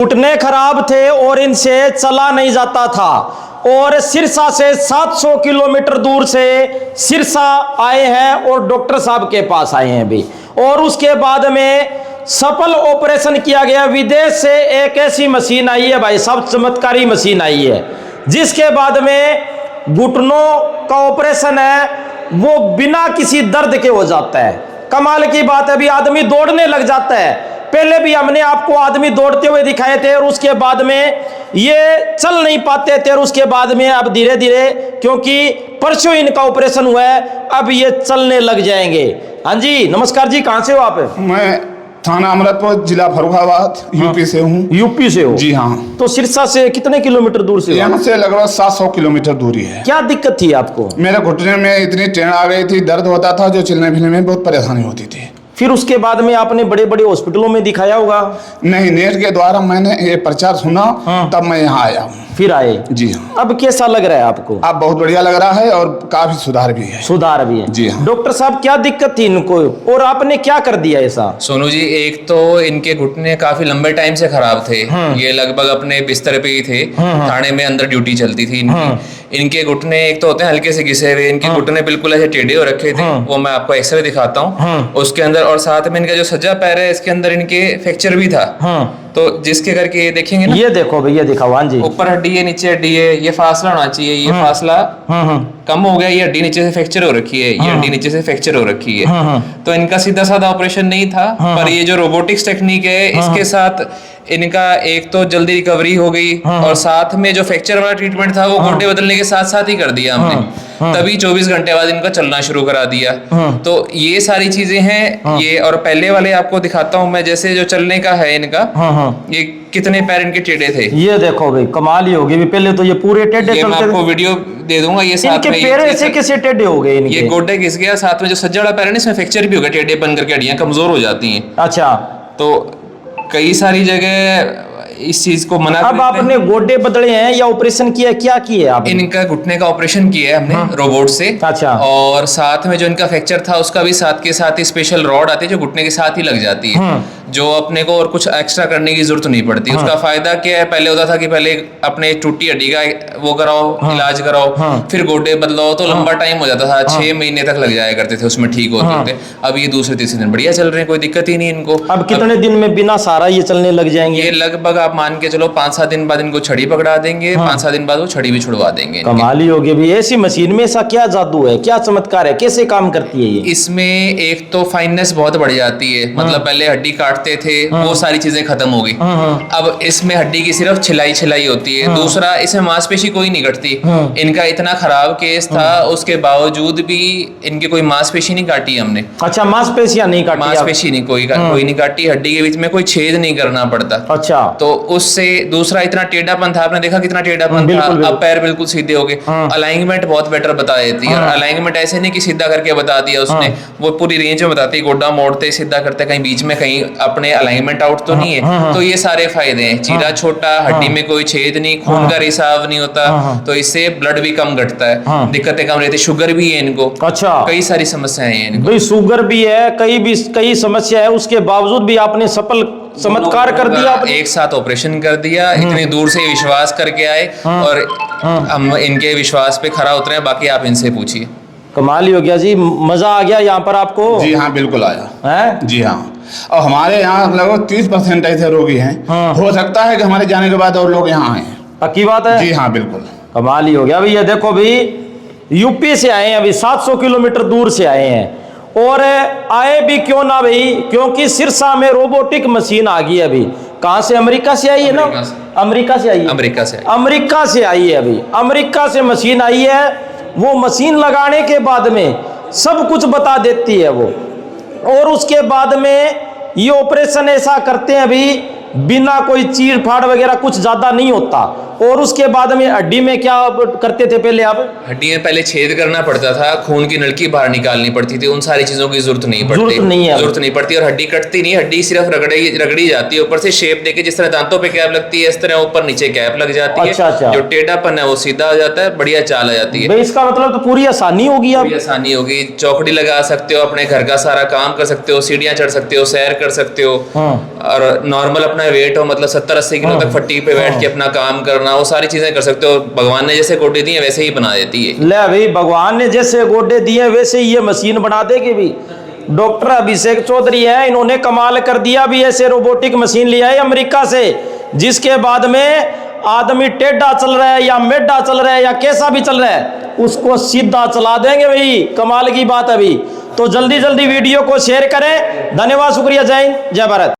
घुटने खराब थे और इनसे चला नहीं जाता था और सिरसा से 700 किलोमीटर दूर से सिरसा आए हैं और डॉक्टर साहब के पास आए हैं भी। और उसके बाद में सफल ऑपरेशन किया गया। विदेश से एक ऐसी मशीन आई है भाई साहब, चमत्कारी मशीन आई है, जिसके बाद में घुटनों का ऑपरेशन है वो बिना किसी दर्द के हो जाता है। कमाल की बात है, अभी आदमी दौड़ने लग जाता है। पहले भी हमने आपको आदमी दौड़ते हुए दिखाए थे और उसके बाद में ये चल नहीं पाते थे और उसके बाद में अब धीरे धीरे, क्योंकि परसों इनका ऑपरेशन हुआ है, अब ये चलने लग जाएंगे। हाँ जी, नमस्कार जी, कहाँ से हो आप? मैं थाना अमृतपुर, जिला फर्रुखाबाद, यूपी से हूँ। यूपी से हो? जी हाँ। तो सिरसा से कितने किलोमीटर दूर से? यहाँ से लगभग 700 किलोमीटर दूरी है। क्या दिक्कत थी आपको? मेरे घुटने में इतनी टेढ़ आ गई थी, दर्द होता था, जो चलने फिरने में बहुत परेशानी होती थी। फिर उसके बाद में आपने बड़े बड़े हॉस्पिटलों में दिखाया होगा? नहीं, नेट के द्वारा मैंने ये प्रचार सुना, तब मैं यहाँ आया हूँ। फिर आए? जी हाँ। अब कैसा लग रहा है आपको? अब बहुत बढ़िया लग रहा है और काफी सुधार भी है। सुधार भी है? जी हाँ। डॉक्टर साहब, क्या दिक्कत थी इनको और आपने क्या कर दिया ऐसा? सोनू जी, एक तो इनके घुटने काफी लंबे टाइम से खराब थे। ये लगभग अपने बिस्तर पे ही थे, थाने में अंदर ड्यूटी चलती थी इनकी। इनके घुटने एक तो होते हैं हल्के से घिसे हुए, इनके घुटने बिल्कुल ऐसे टेढ़े हो रखे थे। वो मैं आपको एक्सरे दिखाता हूँ उसके अंदर, और साथ में इनका जो सज्जा पैर है इसके अंदर इनके फ्रैक्चर भी था। तो जिसके करके ये देखेंगे ना, ये देखो भैया, दिखाओ। हाँ जी, ऊपर हड्डी है, नीचे हड्डी है, ये फासला होना चाहिए, ये फासला कम हो गया, ये हड्डी नीचे से फ्रैक्चर हो रखी है, ये हड्डी नीचे से फ्रैक्चर हो रखी है। तो इनका सीधा साधा ऑपरेशन नहीं था, पर ये जो रोबोटिक्स टेक्निक है इसके साथ इनका एक तो जल्दी रिकवरी हो गई, और साथ में जो फ्रैक्चर वाला ट्रीटमेंट था वो गोटे बदलने के साथ साथ ही कर दिया हमने। तभी 24 घंटे बाद इनका चलना शुरू करा दिया। तो ये सारी चीजें हैं ये। और पहले वाले आपको दिखाता हूँ मैं, जैसे जो चलने का है इनका, ये कितने पैर इनके टेढ़े थे। ये देखो भाई, कमाल ही होगी। पहले तो ये पूरे टेढ़े चलते, मैं आपको वीडियो दे दूंगा। ये साथ इनके में पैर ऐसे कैसे टेढ़े हो गए इनके? ये गोड्डे घिस गया, साथ में जो सज्जा वाला पैर है ना इसमें फ्रैक्चर भी हो गया, टेढ़े बन करके हड्डियां कमजोर हो जाती हैं। अच्छा, तो कई सारी जगह इस चीज को मना अब आपने गोड्डे बदले हैं या ऑपरेशन किया, क्या किया आप? इनका घुटने का ऑपरेशन किया है हमने रोबोट से। अच्छा। और साथ में जो इनका फ्रैक्चर था उसका भी साथ के साथ ही स्पेशल रॉड आती है जो घुटने के साथ ही लग जाती है, जो अपने को और कुछ एक्स्ट्रा करने की जरूरत नहीं पड़ती। उसका फायदा क्या है, पहले होता था कि पहले अपने टूटी हड्डी का वो कराओ, इलाज कराओ, फिर गोड्डे बदलाओ, तो लंबा टाइम हो जाता था, 6 महीने तक लग जाया करते थे उसमें ठीक होते थे। अब ये दूसरे तीसरे दिन बढ़िया चल रहे हैं, कोई दिक्कत ही नहीं इनको। अब कितने दिन में बिना सहारा ये चलने लग जाएंगे? ये लगभग आप मान के चलो 5-7 दिन बाद इनको छड़ी पकड़ा देंगे, 5-7 दिन बाद वो छड़ी भी छुड़वा देंगे। कमाल ही होगी भी। ऐसी मशीन में ऐसा क्या जादू है, क्या चमत्कार है, कैसे काम करती है ये? इसमें एक तो फाइननेस बहुत बढ़ जाती है, मतलब पहले हड्डी काटते थे वो सारी चीजें खत्म हो गई। अब इसमें हड्डी की सिर्फ छिलाई होती है। दूसरा, इसमें मांसपेशी कोई नहीं कटती। इनका इतना खराब केस था, उसके बावजूद भी इनकी कोई मांसपेशी नहीं काटी हमने। अच्छा, मांसपेशियां नहीं काटी? मांसपेशी नहीं कोई नहीं काटी, हड्डी के बीच में कोई छेद नहीं करना पड़ता। अच्छा। तो उससे दूसरा, इतना टेढ़ापन था, आपने देखा कितना टेढ़ापन था, अब पैर बिल्कुल सीधे हो गए। अलाइनमेंट बहुत बेटर बता देती है। अलाइनमेंट ऐसे नहीं कि सीधा करके बता दिया उसने, वो पूरी रेंज में बताती है, गोड्डा मोड़ते सीधा करते, कहीं बीच में कहीं अपने अलाइनमेंट आउट तो नहीं है। तो ये सारे फायदे हैं, चीरा छोटा, हड्डी में कोई छेद नहीं, खून का रिसाव नहीं होता, तो इससे ब्लड भी कम घटता है, दिक्कतें कम रहती है। शुगर भी है इनको। अच्छा, कई सारी समस्याएं हैं इनको। भाई शुगर भी है, कई समस्या है, उसके बावजूद भी आपने सफल चमत्कार कर दिया। एक साथ ऑपरेशन कर दिया, इतनी दूर से विश्वास करके आए, और हम इनके विश्वास पे खरा उतरे। बाकी आप इनसे पूछिए। कमाल ही हो गया जी, मजा आ गया यहाँ पर आपको? जी हाँ, बिल्कुल आया है। जी हाँ। और हमारे यहाँ लगभग 30% ऐसे रोगी हैं। हो सकता है कि हमारे जाने के बाद और लोग यहाँ आए। पक्की बात है? जी हाँ, बिल्कुल। कमाल ही हो गया भैया। देखो भी, यूपी से आए हैं, अभी 700 किलोमीटर दूर से आए हैं। और आए भी क्यों ना भाई, क्योंकि सिरसा में रोबोटिक मशीन आ गई है अभी। कहाँ से? अमेरिका से आई है ना? अमेरिका से आई है। अमेरिका से आई है अभी। अमेरिका से मशीन आई है। वो मशीन लगाने के बाद में सब कुछ बता देती है वो। और उसके बाद में ये ऑपरेशन ऐसा करते हैं अभी, बिना कोई चीर फाड़ वगैरह कुछ ज्यादा नहीं होता। और उसके बाद में हड्डी में क्या करते थे पहले आप? हड्डी में पहले छेद करना पड़ता था, खून की नलकी बाहर निकालनी पड़ती थी, उन सारी चीजों की जरूरत नहीं पड़ती। जरूरत नहीं पड़ती और हड्डी कटती नहीं, हड्डी सिर्फ रगड़ी जाती है, ऊपर से शेप देके जिस तरह दांतों पे कैप लगती है इस तरह ऊपर नीचे कैप लग जाती है। अच्छा। जो टेढ़ापन है वो सीधा आ जाता है, बढ़िया चाल आ जाती है। भाई इसका मतलब तो पूरी आसानी होगी, अब आसानी होगी। चौकड़ी लगा सकते हो, अपने घर का सारा काम कर सकते हो, सीढ़ियां चढ़ सकते हो, सैर कर सकते हो। और नॉर्मल अपना वेट हो, मतलब 70-80 किलो तक फट्टी पे बैठ के अपना काम करना, वो सारी चीजें कर सकते हो। भगवान ने जैसे गोडे दिए वैसे ही बना देती है। ले भाई, भगवान ने जैसे गोडे दिए वैसे ही ये मशीन बना देगी भी। डॉक्टर अभिषेक चौधरी है, इन्होंने कमाल कर दिया भी। ऐसे रोबोटिक मशीन लिया है अमेरिका से, जिसके बाद में आदमी टेढ़ा चल रहा है या मेढ़ा चल रहा है या कैसा भी चल रहा है उसको सीधा चला देंगे भाई। कमाल की बात है भाई। तो जल्दी जल्दी वीडियो को शेयर करें। धन्यवाद, शुक्रिया, जय हिंद, जय भारत।